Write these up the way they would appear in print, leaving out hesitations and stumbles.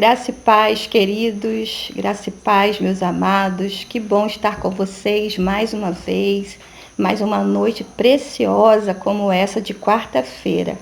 Graça e paz, queridos, graça e paz, meus amados. Que bom estar com vocês mais uma vez, mais uma noite preciosa como essa de quarta-feira,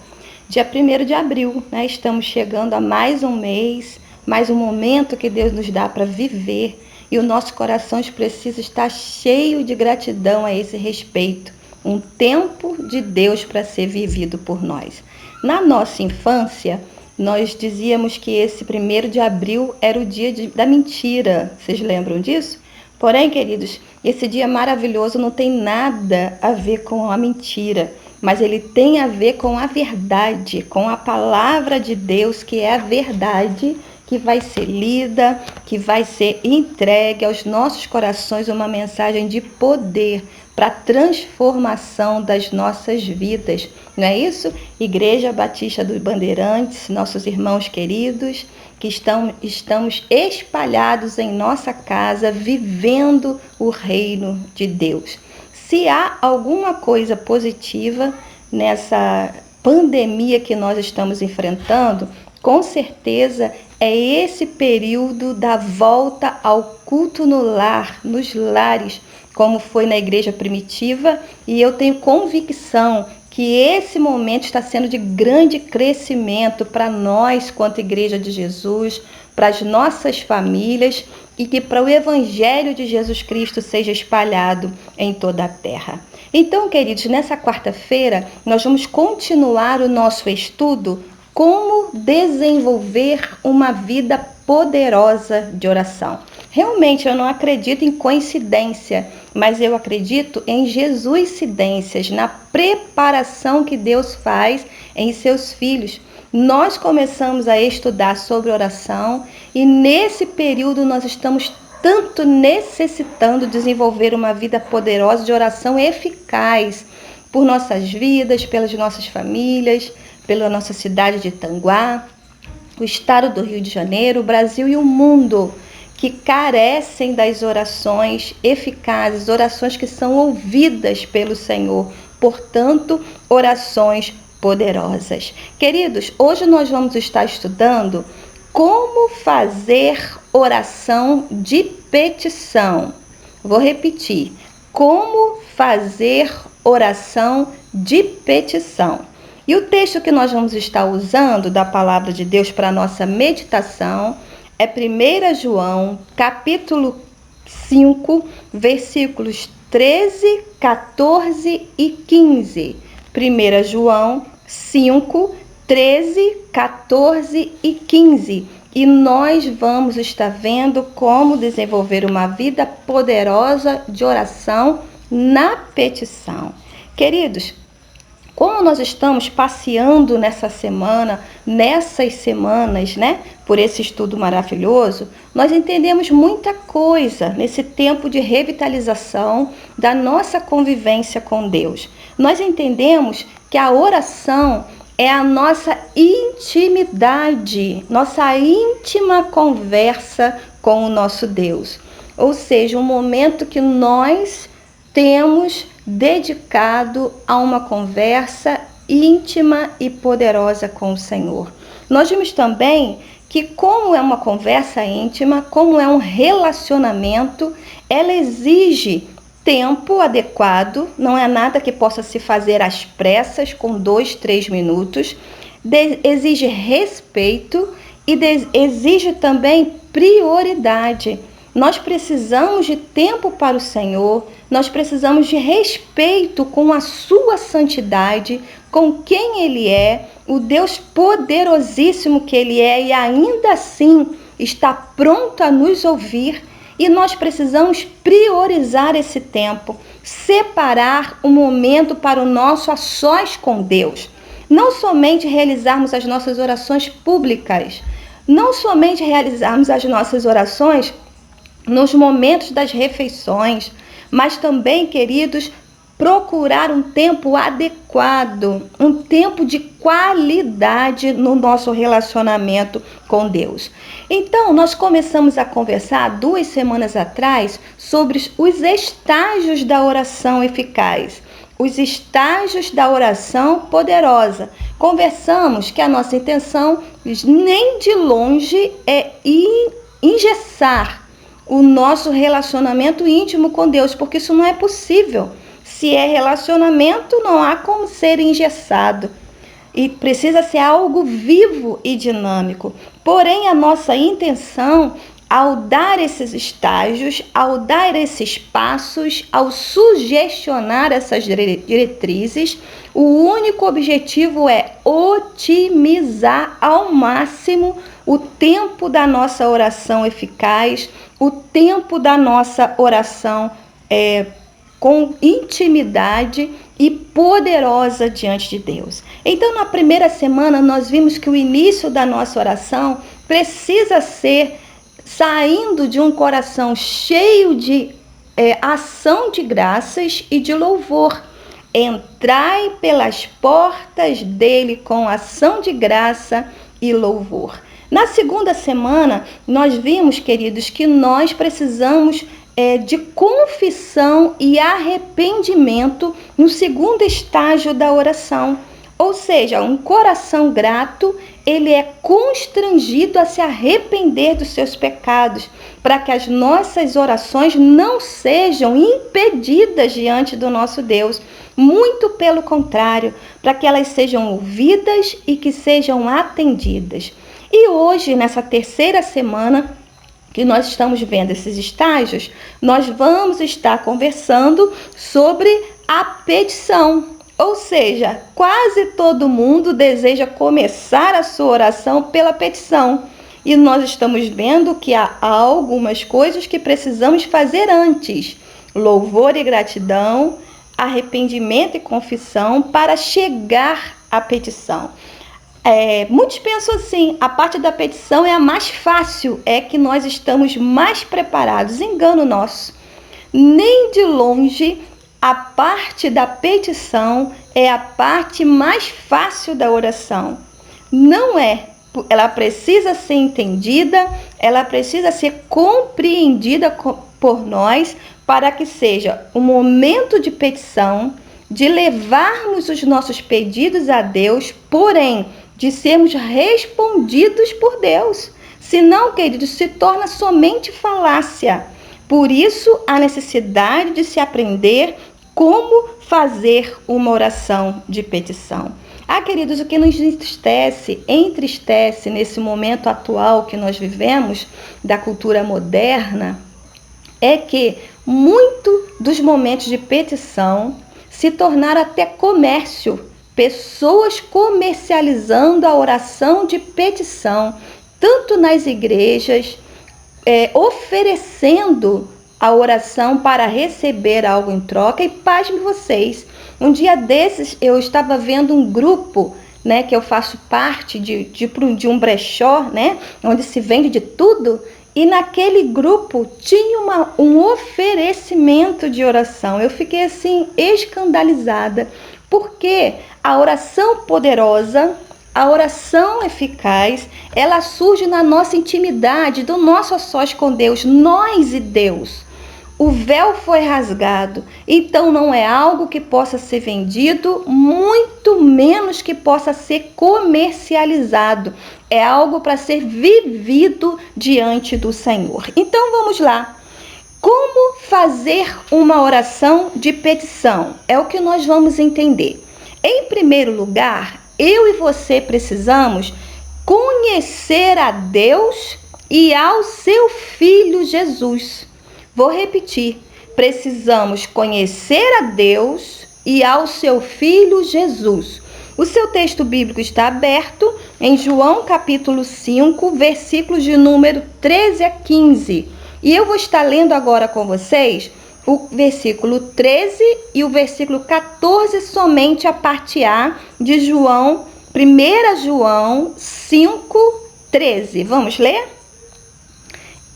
dia 1º de abril, né? Estamos chegando a mais um mês, mais um momento que Deus nos dá para viver e o nosso coração precisa estar cheio de gratidão a esse respeito. Um tempo de Deus para ser vivido por nós. Na nossa infância, nós dizíamos que esse 1º de abril era o dia da mentira. Vocês lembram disso? Porém, queridos, esse dia maravilhoso não tem nada a ver com a mentira, mas ele tem a ver com a verdade, com a palavra de Deus, que é a verdade, que vai ser lida, que vai ser entregue aos nossos corações, uma mensagem de poder para a transformação das nossas vidas. Não é isso? Igreja Batista dos Bandeirantes, nossos irmãos queridos, que estamos espalhados em nossa casa, vivendo o reino de Deus. Se há alguma coisa positiva nessa pandemia que nós estamos enfrentando, com certeza é esse período da volta ao culto no lar, nos lares, como foi na igreja primitiva, e eu tenho convicção que esse momento está sendo de grande crescimento para nós, quanto Igreja de Jesus, para as nossas famílias e que para o Evangelho de Jesus Cristo seja espalhado em toda a terra. Então, queridos, nessa quarta-feira nós vamos continuar o nosso estudo como desenvolver uma vida poderosa de oração. Realmente eu não acredito em coincidência, mas eu acredito em Jesuscidências, na preparação que Deus faz em seus filhos. Nós começamos a estudar sobre oração e nesse período nós estamos tanto necessitando desenvolver uma vida poderosa de oração eficaz por nossas vidas, pelas nossas famílias, pela nossa cidade de Itanguá, o estado do Rio de Janeiro, o Brasil e o mundo, que carecem das orações eficazes, orações que são ouvidas pelo Senhor, portanto, orações poderosas. Queridos, hoje nós vamos estar estudando como fazer oração de petição. Vou repetir, como fazer oração de petição. E o texto que nós vamos estar usando da palavra de Deus para a nossa meditação é 1 João, capítulo 5, versículos 13, 14 e 15. 1 João 5, 13, 14 e 15. E nós vamos estar vendo como desenvolver uma vida poderosa de oração na petição. Queridos, como nós estamos passeando nessas semanas, né, por esse estudo maravilhoso, nós entendemos muita coisa nesse tempo de revitalização da nossa convivência com Deus. Nós entendemos que a oração é a nossa intimidade, nossa íntima conversa com o nosso Deus. Ou seja, um momento que nós temos dedicado a uma conversa íntima e poderosa com o Senhor. Nós vimos também que como é uma conversa íntima, como é um relacionamento, ela exige tempo adequado, não é nada que possa se fazer às pressas, com 2, 3 minutos, exige respeito e exige também prioridade. Nós precisamos de tempo para o Senhor, nós precisamos de respeito com a sua santidade, com quem Ele é, o Deus poderosíssimo que Ele é e ainda assim está pronto a nos ouvir. E nós precisamos priorizar esse tempo, separar um momento para o nosso a sós com Deus. Não somente realizarmos as nossas orações públicas, não somente realizarmos as nossas orações nos momentos das refeições, mas também, queridos, procurar um tempo adequado, um tempo de qualidade no nosso relacionamento com Deus. Então, nós começamos a conversar 2 semanas atrás sobre os estágios da oração eficaz. os estágios da oração poderosa. Conversamos que a nossa intenção nem de longe é engessar o nosso relacionamento íntimo com Deus, porque isso não é possível. Se é relacionamento, não há como ser engessado. E precisa ser algo vivo e dinâmico. Porém, a nossa intenção, ao dar esses estágios, ao dar esses passos, ao sugestionar essas diretrizes, o único objetivo é otimizar ao máximo o tempo da nossa oração eficaz, o tempo da nossa oração com intimidade e poderosa diante de Deus. Então, na primeira semana, nós vimos que o início da nossa oração precisa ser saindo de um coração cheio de ação de graças e de louvor. Entrai pelas portas dele com ação de graça e louvor. Na segunda semana, nós vimos, queridos, que nós precisamos de confissão e arrependimento no segundo estágio da oração. Ou seja, um coração grato, ele é constrangido a se arrepender dos seus pecados, para que as nossas orações não sejam impedidas diante do nosso Deus. Muito pelo contrário, para que elas sejam ouvidas e que sejam atendidas. E hoje, nessa terceira semana, que nós estamos vendo esses estágios, nós vamos estar conversando sobre a petição. Ou seja, quase todo mundo deseja começar a sua oração pela petição. E nós estamos vendo que há algumas coisas que precisamos fazer antes. Louvor e gratidão, arrependimento e confissão para chegar à petição. Muitos pensam assim, a parte da petição é a mais fácil, é que nós estamos mais preparados. Engano nosso. Nem de longe a parte da petição é a parte mais fácil da oração. Não é. Ela precisa ser entendida, ela precisa ser compreendida por nós para que seja um momento de petição, de levarmos os nossos pedidos a Deus, porém, de sermos respondidos por Deus. Senão, queridos, se torna somente falácia. Por isso, a necessidade de se aprender como fazer uma oração de petição. Queridos, o que nos entristece nesse momento atual que nós vivemos, da cultura moderna, é que muito dos momentos de petição se tornaram até comércio. Pessoas comercializando a oração de petição, tanto nas igrejas, oferecendo a oração para receber algo em troca. E pasme vocês, um dia desses eu estava vendo um grupo, né, que eu faço parte de um brechó, né, onde se vende de tudo, e naquele grupo tinha um oferecimento de oração. Eu fiquei assim escandalizada, porque a oração poderosa, a oração eficaz, ela surge na nossa intimidade, do nosso a sós com Deus, nós e Deus. O véu foi rasgado, então não é algo que possa ser vendido, muito menos que possa ser comercializado. É algo para ser vivido diante do Senhor. Então vamos lá. Como fazer uma oração de petição? É o que nós vamos entender. Em primeiro lugar, eu e você precisamos conhecer a Deus e ao seu Filho Jesus. Vou repetir. Precisamos conhecer a Deus e ao seu Filho Jesus. O seu texto bíblico está aberto em João capítulo 5, versículos de número 13 a 15. E eu vou estar lendo agora com vocês o versículo 13 e o versículo 14, somente a parte A de João, 1 João 5, 13. Vamos ler?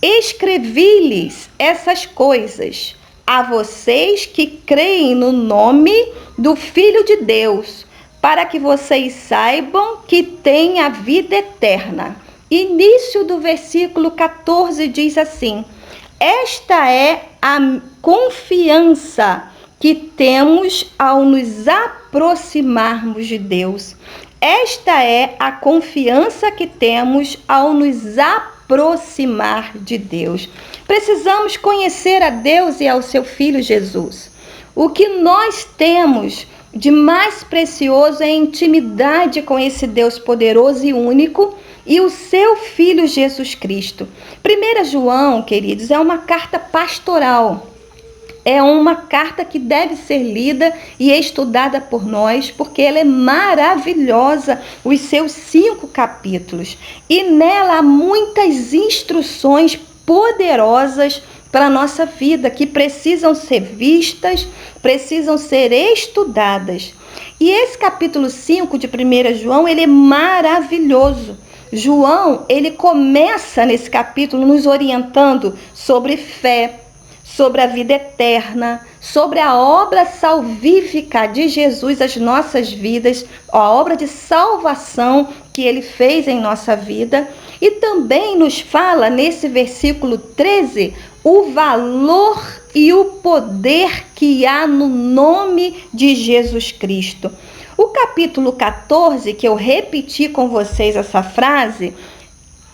Escrevi-lhes essas coisas a vocês que creem no nome do Filho de Deus, para que vocês saibam que têm a vida eterna. Início do versículo 14 diz assim: esta é a confiança que temos ao nos aproximarmos de Deus. Esta é a confiança que temos ao nos aproximar de Deus. Precisamos conhecer a Deus e ao seu Filho Jesus. O que nós temos de mais precioso é a intimidade com esse Deus poderoso e único e o seu Filho Jesus Cristo. 1 João, queridos, é uma carta pastoral. É uma carta que deve ser lida e estudada por nós, porque ela é maravilhosa, os seus 5 capítulos. E nela há muitas instruções poderosas para a nossa vida, que precisam ser vistas, precisam ser estudadas. E esse capítulo 5 de 1 João, ele é maravilhoso. João, ele começa nesse capítulo nos orientando sobre fé, sobre a vida eterna, sobre a obra salvífica de Jesus às nossas vidas, a obra de salvação que ele fez em nossa vida. E também nos fala nesse versículo 13 o valor e o poder que há no nome de Jesus Cristo. O capítulo 14, que eu repeti com vocês essa frase,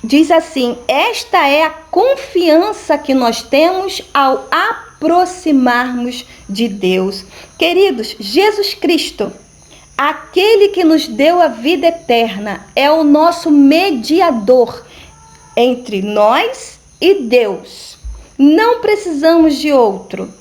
diz assim: esta é a confiança que nós temos ao aproximarmos de Deus. Queridos, Jesus Cristo, aquele que nos deu a vida eterna, é o nosso mediador entre nós e Deus. Não precisamos de outro.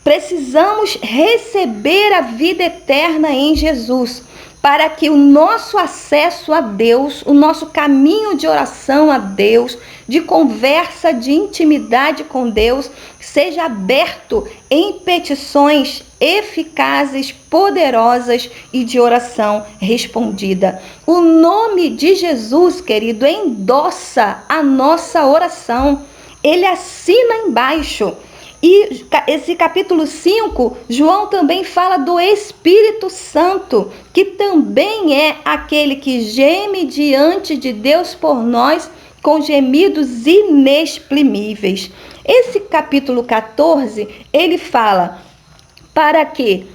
Precisamos receber a vida eterna em Jesus, para que o nosso acesso a Deus, o nosso caminho de oração a Deus, de conversa, de intimidade com Deus, seja aberto em petições eficazes, poderosas e de oração respondida. O nome de Jesus, querido, endossa a nossa oração. Ele assina embaixo. E esse capítulo 5, João também fala do Espírito Santo, que também é aquele que geme diante de Deus por nós com gemidos inexprimíveis. Esse capítulo 14, ele fala para que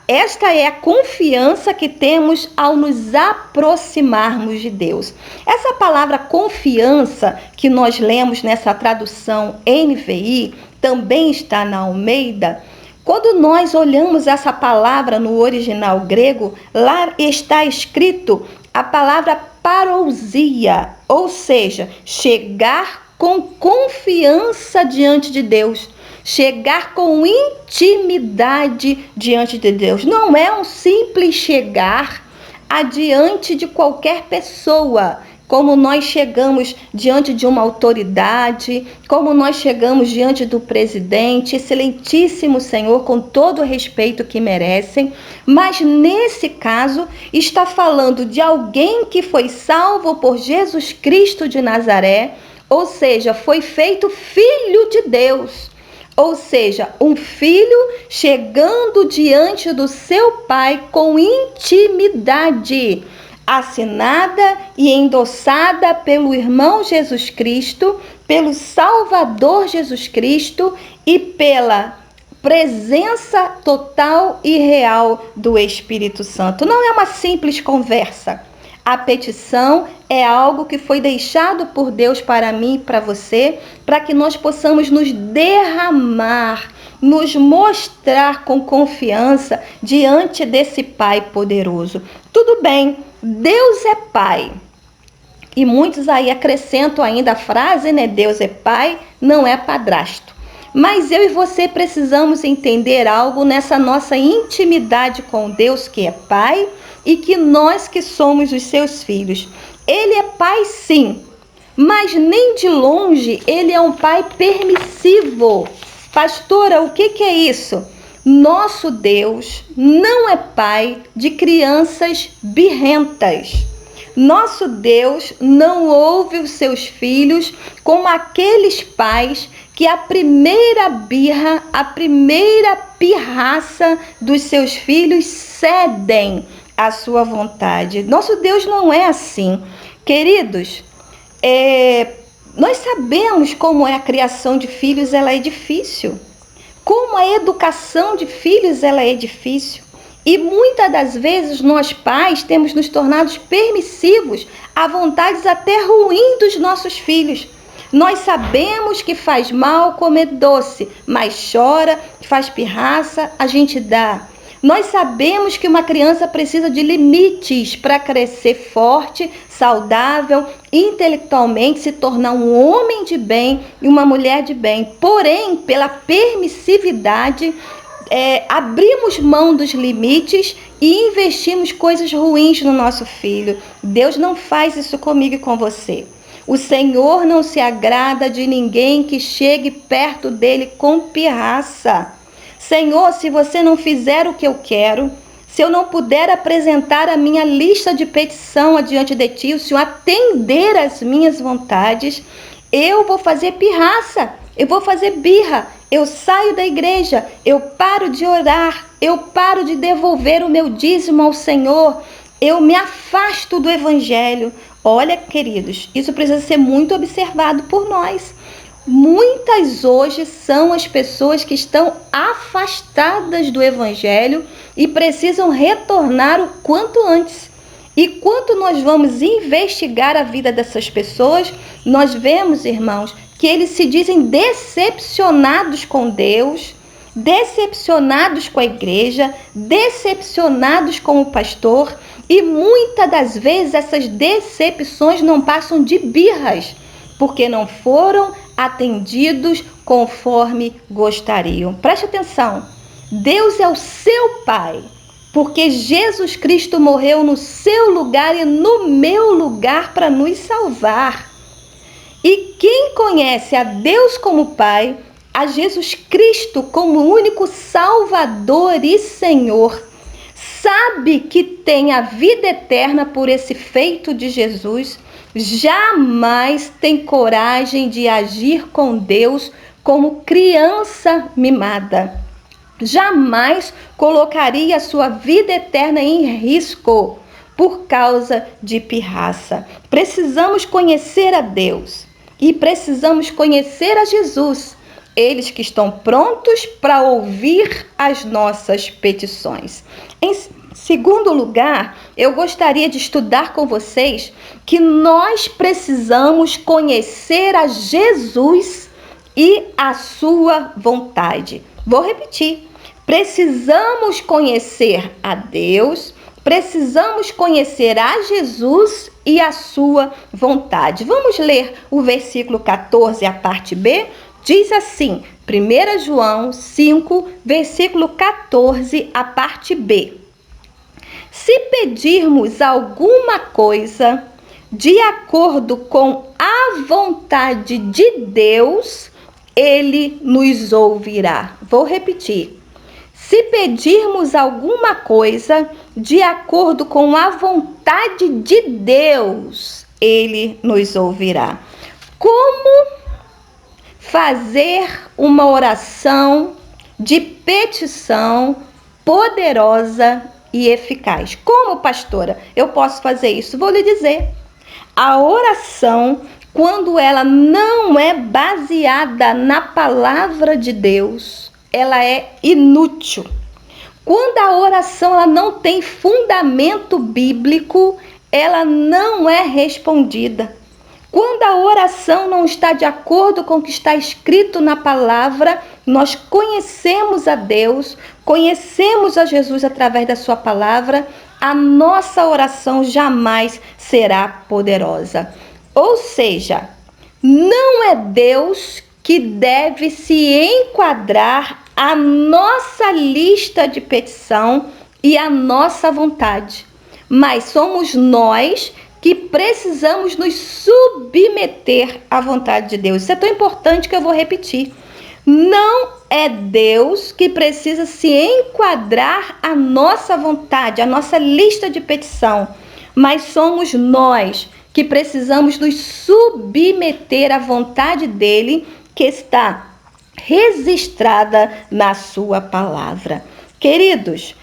esta é a confiança que temos ao nos aproximarmos de Deus. Essa palavra confiança que nós lemos nessa tradução NVI, também está na Almeida. Quando nós olhamos essa palavra no original grego, lá está escrito a palavra parousia, ou seja, chegar com confiança diante de Deus. Chegar com intimidade diante de Deus. Não é um simples chegar adiante de qualquer pessoa, como nós chegamos diante de uma autoridade, como nós chegamos diante do presidente, excelentíssimo Senhor, com todo o respeito que merecem, mas nesse caso está falando de alguém que foi salvo por Jesus Cristo de Nazaré, ou seja, foi feito filho de Deus. Ou seja, um filho chegando diante do seu pai com intimidade, assinada e endossada pelo irmão Jesus Cristo, pelo Salvador Jesus Cristo e pela presença total e real do Espírito Santo. Não é uma simples conversa. A petição é algo que foi deixado por Deus para mim e para você, para que nós possamos nos derramar, nos mostrar com confiança diante desse Pai poderoso. Tudo bem, Deus é Pai. E muitos aí acrescentam ainda a frase, né? Deus é Pai, não é padrasto. Mas eu e você precisamos entender algo nessa nossa intimidade com Deus, que é Pai, e que nós que somos os seus filhos. Ele é pai sim, mas nem de longe ele é um pai permissivo. Pastora, o que é isso? Nosso Deus não é pai de crianças birrentas. Nosso Deus não ouve os seus filhos como aqueles pais que a primeira birra, a primeira pirraça dos seus filhos cedem à sua vontade. Nosso Deus não é assim. Queridos, nós sabemos como é a criação de filhos, ela é difícil. Como a educação de filhos ela é difícil. E muitas das vezes nós pais temos nos tornado permissivos a vontades até ruins dos nossos filhos. Nós sabemos que faz mal comer doce, mas chora, faz pirraça, a gente dá. Nós sabemos que uma criança precisa de limites para crescer forte, saudável, intelectualmente, se tornar um homem de bem e uma mulher de bem. Porém, pela permissividade, abrimos mão dos limites e investimos coisas ruins no nosso filho. Deus não faz isso comigo e com você. O Senhor não se agrada de ninguém que chegue perto dele com pirraça. Senhor, se você não fizer o que eu quero, se eu não puder apresentar a minha lista de petição adiante de ti, o Senhor atender às minhas vontades, eu vou fazer pirraça, eu vou fazer birra, eu saio da igreja, eu paro de orar, eu paro de devolver o meu dízimo ao Senhor, eu me afasto do evangelho. Olha, queridos, isso precisa ser muito observado por nós. Muitas hoje são as pessoas que estão afastadas do evangelho e precisam retornar o quanto antes. E quando nós vamos investigar a vida dessas pessoas, nós vemos, irmãos, que eles se dizem decepcionados com Deus, decepcionados com a igreja, decepcionados com o pastor, e muitas das vezes essas decepções não passam de birras, porque não foram atendidos conforme gostariam. Preste atenção, Deus é o seu Pai, porque Jesus Cristo morreu no seu lugar e no meu lugar para nos salvar. E quem conhece a Deus como Pai, a Jesus Cristo como único Salvador e Senhor, sabe que tem a vida eterna por esse feito de Jesus, jamais tem coragem de agir com Deus como criança mimada. Jamais colocaria a sua vida eterna em risco por causa de pirraça. Precisamos conhecer a Deus e precisamos conhecer a Jesus, eles que estão prontos para ouvir as nossas petições. Em segundo lugar, eu gostaria de estudar com vocês que nós precisamos conhecer a Jesus e a sua vontade. Vou repetir. Precisamos conhecer a Deus, precisamos conhecer a Jesus e a sua vontade. Vamos ler o versículo 14, a parte B? Diz assim, 1 João 5, versículo 14, a parte B. Se pedirmos alguma coisa de acordo com a vontade de Deus, Ele nos ouvirá. Vou repetir. Se pedirmos alguma coisa de acordo com a vontade de Deus, Ele nos ouvirá. Como fazer uma oração de petição poderosa e eficaz? Como, pastora, eu posso fazer isso? Vou lhe dizer. A oração, quando ela não é baseada na palavra de Deus, ela é inútil. Quando a oração ela não tem fundamento bíblico, ela não é respondida. Quando a oração não está de acordo com o que está escrito na palavra, nós conhecemos a Deus, conhecemos a Jesus através da sua palavra, a nossa oração jamais será poderosa. Ou seja, não é Deus que deve se enquadrar a nossa lista de petição e a nossa vontade, mas somos nós que precisamos nos submeter à vontade de Deus. Isso é tão importante que eu vou repetir. Não é Deus que precisa se enquadrar à nossa vontade, à nossa lista de petição, mas somos nós que precisamos nos submeter à vontade dele, que está registrada na sua palavra. Queridos,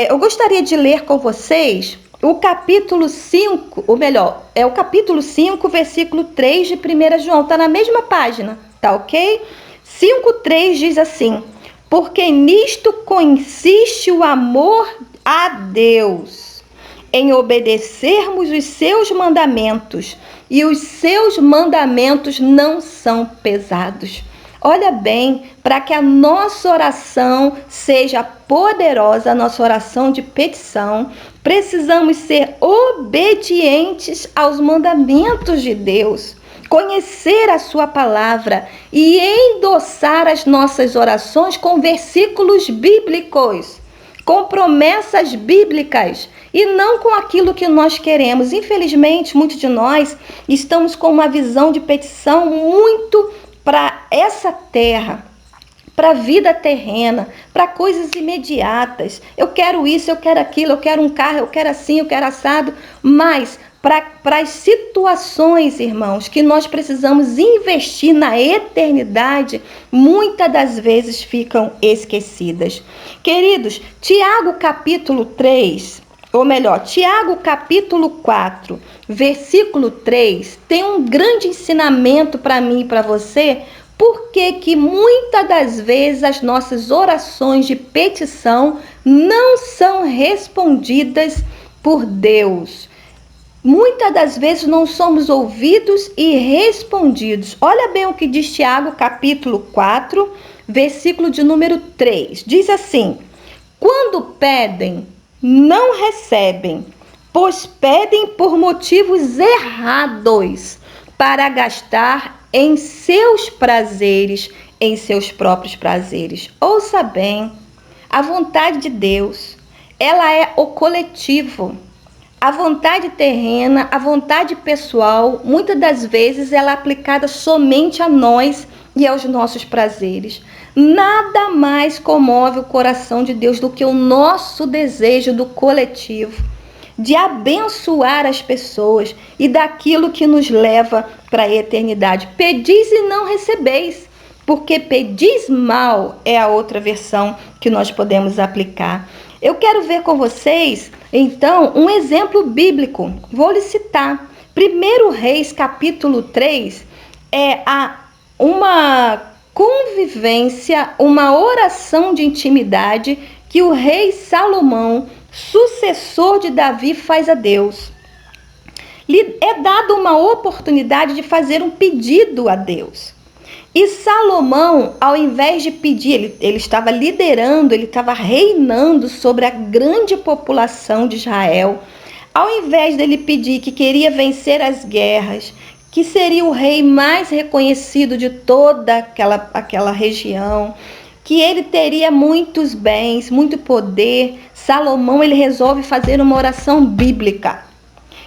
eu gostaria de ler com vocês o capítulo 5, ou melhor, é o capítulo 5, versículo 3 de 1 João, está na mesma página, tá ok? 5:3 diz assim: porque nisto consiste o amor a Deus, em obedecermos os seus mandamentos, e os seus mandamentos não são pesados. Olha bem, para que a nossa oração seja poderosa, a nossa oração de petição, precisamos ser obedientes aos mandamentos de Deus, conhecer a sua palavra e endossar as nossas orações com versículos bíblicos, com promessas bíblicas e não com aquilo que nós queremos. Infelizmente, muitos de nós estamos com uma visão de petição muito para essa terra, para a vida terrena, para coisas imediatas. Eu quero isso, eu quero aquilo, eu quero um carro, eu quero assim, eu quero assado, mas para as situações, irmãos, que nós precisamos investir na eternidade, muitas das vezes ficam esquecidas. Queridos, Tiago capítulo 3, ou melhor, Tiago capítulo 4, versículo 3, tem um grande ensinamento para mim e para você, porque muitas das vezes as nossas orações de petição não são respondidas por Deus. Muitas das vezes não somos ouvidos e respondidos. Olha bem o que diz Tiago, capítulo 4, versículo de número 3. Diz assim: quando pedem, não recebem, pois pedem por motivos errados, para gastar em seus prazeres, em seus próprios prazeres. Ouça bem, a vontade de Deus, ela é o coletivo. A vontade terrena, a vontade pessoal, muitas das vezes ela é aplicada somente a nós e aos nossos prazeres. Nada mais comove o coração de Deus do que o nosso desejo do coletivo, de abençoar as pessoas e daquilo que nos leva para a eternidade. Pedis e não recebeis, porque pedis mal é a outra versão que nós podemos aplicar. Eu quero ver com vocês, então, um exemplo bíblico. Vou lhe citar. 1 Reis, capítulo 3, é uma convivência, uma oração de intimidade que o rei Salomão, sucessor de Davi, faz a Deus. Lhe é dada uma oportunidade de fazer um pedido a Deus. E Salomão, ao invés de pedir, ele estava liderando, ele estava reinando sobre a grande população de Israel. Ao invés dele pedir que queria vencer as guerras, que seria o rei mais reconhecido de toda aquela região, que ele teria muitos bens, muito poder, Salomão ele resolve fazer uma oração bíblica.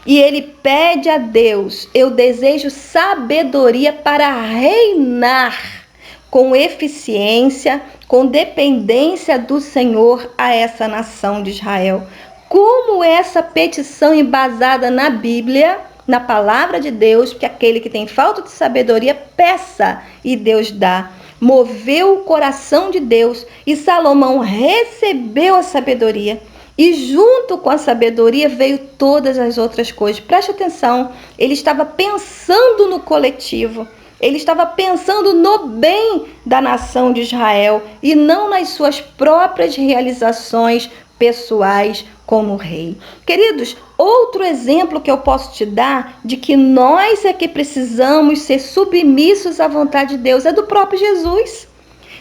E ele pede a Deus: eu desejo sabedoria para reinar com eficiência, com dependência do Senhor a essa nação de Israel. Como essa petição embasada na Bíblia, na palavra de Deus, porque aquele que tem falta de sabedoria, peça e Deus dá. Moveu o coração de Deus e Salomão recebeu a sabedoria. E junto com a sabedoria veio todas as outras coisas. Preste atenção, ele estava pensando no coletivo. Ele estava pensando no bem da nação de Israel e não nas suas próprias realizações pessoais como rei. Queridos, outro exemplo que eu posso te dar de que nós é que precisamos ser submissos à vontade de Deus é do próprio Jesus.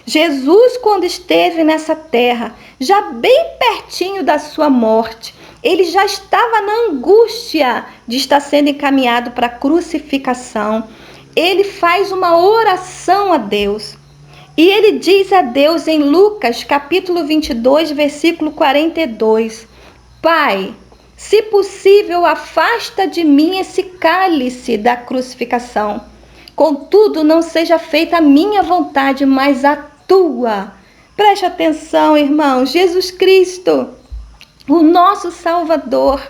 Jesus, quando esteve nessa terra, já bem pertinho da sua morte, ele já estava na angústia de estar sendo encaminhado para a crucificação. Ele faz uma oração a Deus. E ele diz a Deus em Lucas, capítulo 22, versículo 42, Pai, se possível, afasta de mim esse cálice da crucificação. Contudo, não seja feita a minha vontade, mas a tua. Preste atenção, irmãos. Jesus Cristo, o nosso Salvador,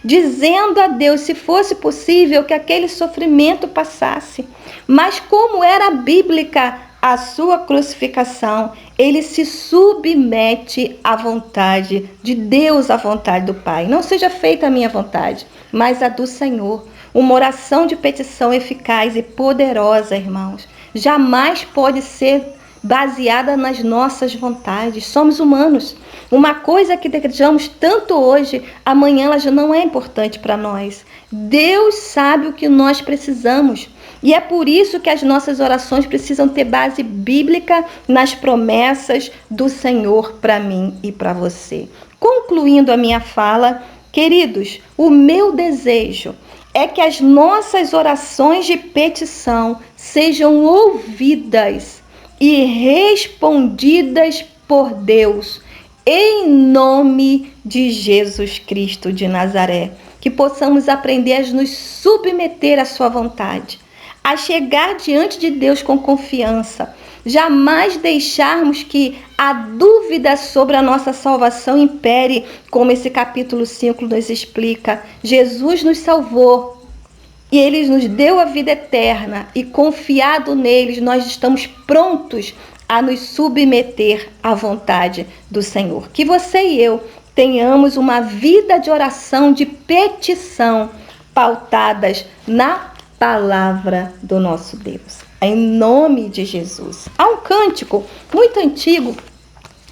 dizendo a Deus, se fosse possível, que aquele sofrimento passasse. Mas como era bíblica a sua crucificação, ele se submete à vontade de Deus, à vontade do Pai. Não seja feita a minha vontade, mas a do Senhor. Uma oração de petição eficaz e poderosa, irmãos, jamais pode ser baseada nas nossas vontades. Somos humanos. Uma coisa que desejamos tanto hoje, amanhã ela já não é importante para nós. Deus sabe o que nós precisamos. E é por isso que as nossas orações precisam ter base bíblica nas promessas do Senhor para mim e para você. Concluindo a minha fala, queridos, o meu desejo é que as nossas orações de petição sejam ouvidas e respondidas por Deus, em nome de Jesus Cristo de Nazaré. Que possamos aprender a nos submeter à sua vontade, a chegar diante de Deus com confiança, jamais deixarmos que a dúvida sobre a nossa salvação impere, como esse capítulo 5 nos explica. Jesus nos salvou e Ele nos deu a vida eterna, e confiado neles nós estamos prontos a nos submeter à vontade do Senhor. Que você e eu tenhamos uma vida de oração, de petição, pautadas na palavra do nosso Deus. Em nome de Jesus. Há um cântico muito antigo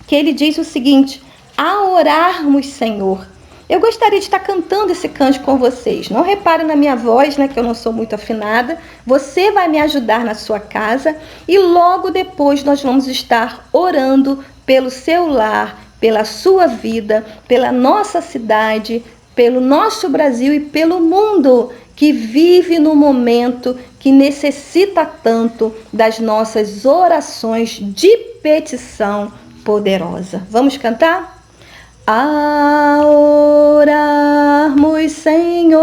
que ele diz o seguinte: a orarmos, Senhor. Eu gostaria de estar cantando esse cântico com vocês. Não repare na minha voz, né, que eu não sou muito afinada. Você vai me ajudar na sua casa e logo depois nós vamos estar orando pelo seu lar, pela sua vida, pela nossa cidade, pelo nosso Brasil e pelo mundo que vive no momento que necessita tanto das nossas orações de petição poderosa. Vamos cantar? A orarmos, Senhor,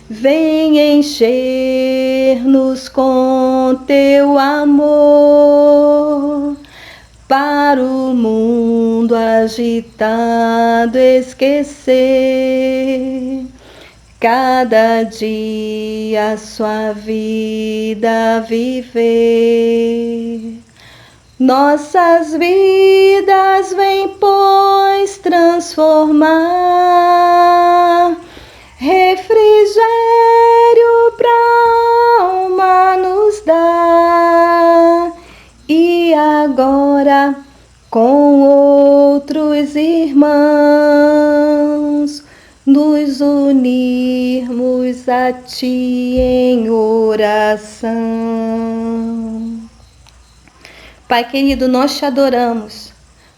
vem encher-nos com teu amor, para o mundo agitado esquecer, cada dia sua vida viver. Nossas vidas vem, pois, transformar, refrigério pra alma nos dá, e agora com outros irmãos nos unirmos a ti em oração. Pai querido, nós te adoramos,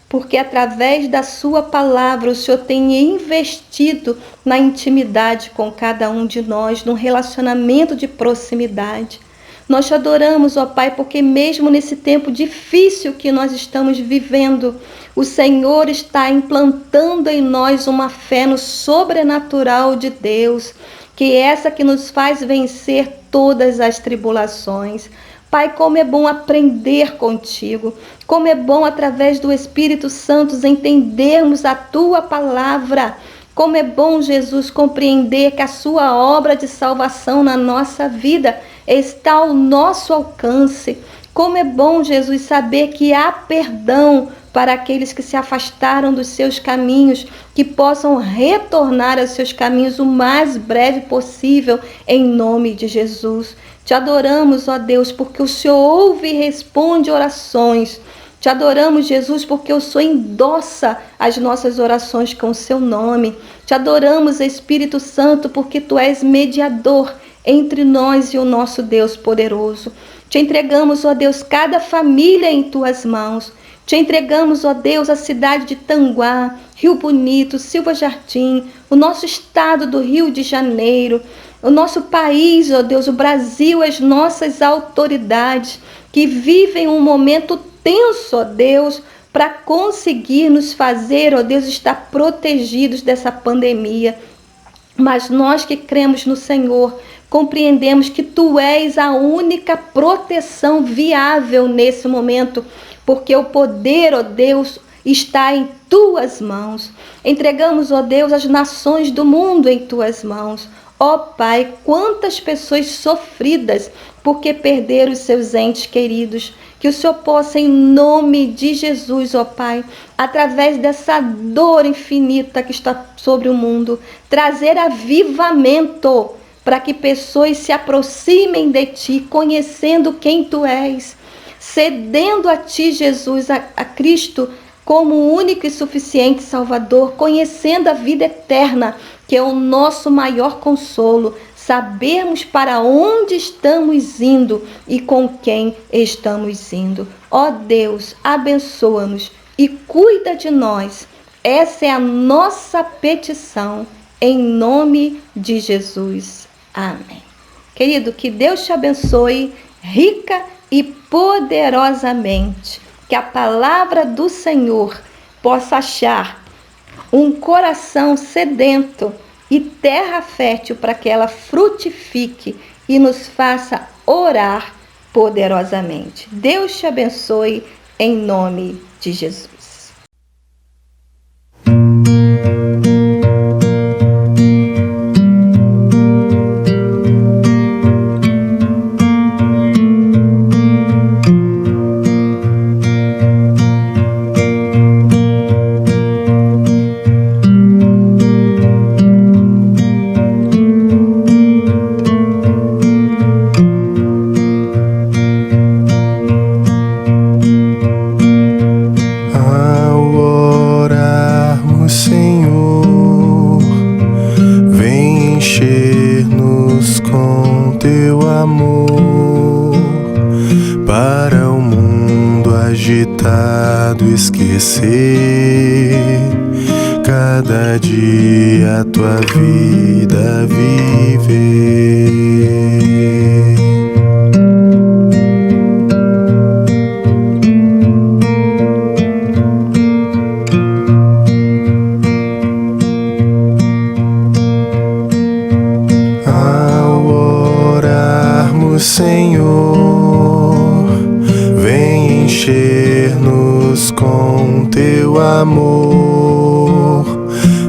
porque através da sua palavra o Senhor tem investido na intimidade com cada um de nós, num relacionamento de proximidade. Nós te adoramos, ó Pai, porque mesmo nesse tempo difícil que nós estamos vivendo, o Senhor está implantando em nós uma fé no sobrenatural de Deus, que é essa que nos faz vencer todas as tribulações. Pai, como é bom aprender contigo, como é bom através do Espírito Santo entendermos a tua palavra. Como é bom, Jesus, compreender que a sua obra de salvação na nossa vida está ao nosso alcance. Como é bom, Jesus, saber que há perdão para aqueles que se afastaram dos seus caminhos, que possam retornar aos seus caminhos o mais breve possível, em nome de Jesus. Te adoramos, ó Deus, porque o Senhor ouve e responde orações. Te adoramos, Jesus, porque o Senhor endossa as nossas orações com o seu nome. Te adoramos, Espírito Santo, porque tu és mediador entre nós e o nosso Deus poderoso. Te entregamos, ó Deus, cada família em tuas mãos. Te entregamos, ó Deus, a cidade de Tanguá, Rio Bonito, Silva Jardim, o nosso estado do Rio de Janeiro, o nosso país, ó Deus, o Brasil, as nossas autoridades que vivem um momento tenso, ó Deus, para conseguir nos fazer, ó Deus, estar protegidos dessa pandemia. Mas nós que cremos no Senhor, compreendemos que tu és a única proteção viável nesse momento, porque o poder, ó Deus, está em tuas mãos. Entregamos, ó Deus, as nações do mundo em tuas mãos. Ó Pai, quantas pessoas sofridas porque perderam os seus entes queridos. Que o Senhor possa, em nome de Jesus, ó Pai, através dessa dor infinita que está sobre o mundo, trazer avivamento para que pessoas se aproximem de Ti, conhecendo quem Tu és, cedendo a Ti, Jesus, a Cristo, como o único e suficiente Salvador, conhecendo a vida eterna, que é o nosso maior consolo, sabermos para onde estamos indo e com quem estamos indo. Ó Deus, abençoa-nos e cuida de nós. Essa é a nossa petição, em nome de Jesus. Amém. Querido, que Deus te abençoe rica e poderosamente. Que a palavra do Senhor possa achar um coração sedento e terra fértil para que ela frutifique e nos faça orar poderosamente. Deus te abençoe em nome de Jesus. Para o mundo agitado esquecer, cada dia a tua vida viver. Ao orarmos, Senhor, vem encher-nos com teu amor,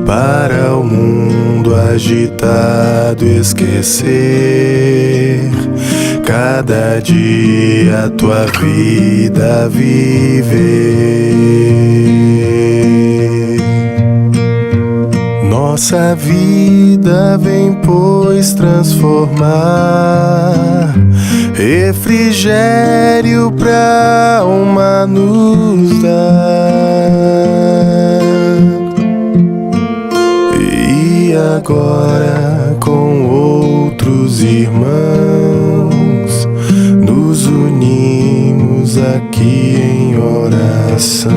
para o mundo agitado esquecer, cada dia a tua vida viver. Nossa vida vem, pois, transformar, refrigério pra alma nos dar. E agora com outros irmãos nos unimos aqui em oração.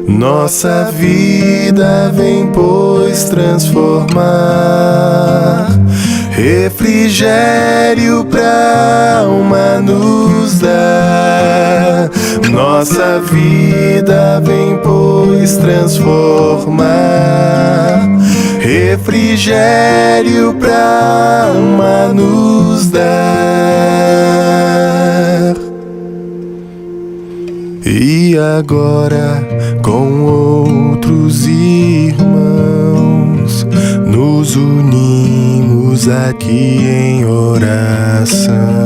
Nossa vida vem, pois, transformar, refrigério pra alma nos dar. Nossa vida vem, pois, transformar, refrigério pra alma nos dar. E agora com outros irmãos nos unimos aqui em oração.